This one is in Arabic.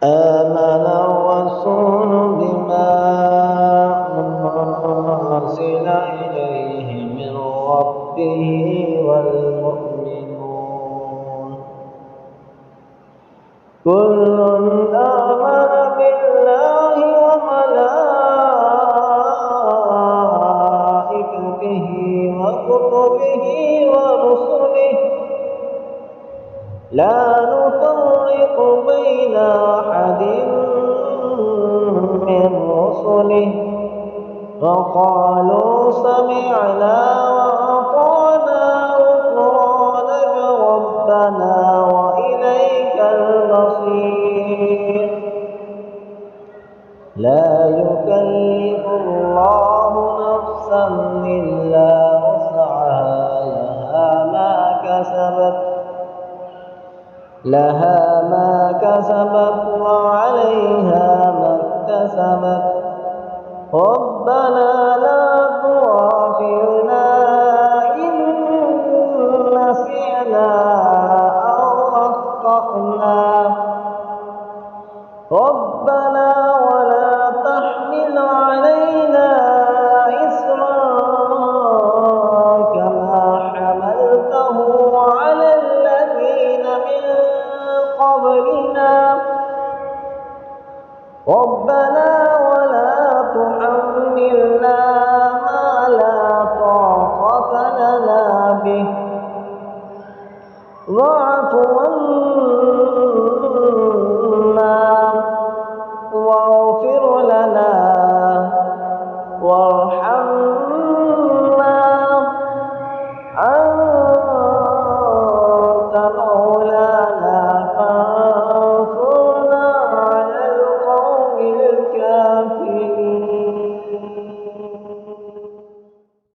آمن الرسول بما أنزل إليه من ربه والمؤمنون كل آمن بالله وملائكته وكتبه ورسله لا نفرق بين أحد من رسله وقالوا سمعنا وأطعنا غفرانك ربنا وإليك المصير لا يكلف الله نفسا إلا وسعها لها ما كسبت وعليها ما اكتسبت ربنا لا تؤاخذنا إن نسينا أو أخطأنا ربنا ولا تحمل علينا إصرا كما حملته على الذين من قبلنا ربنا ولا تحملنا ما لا طاقة لنا به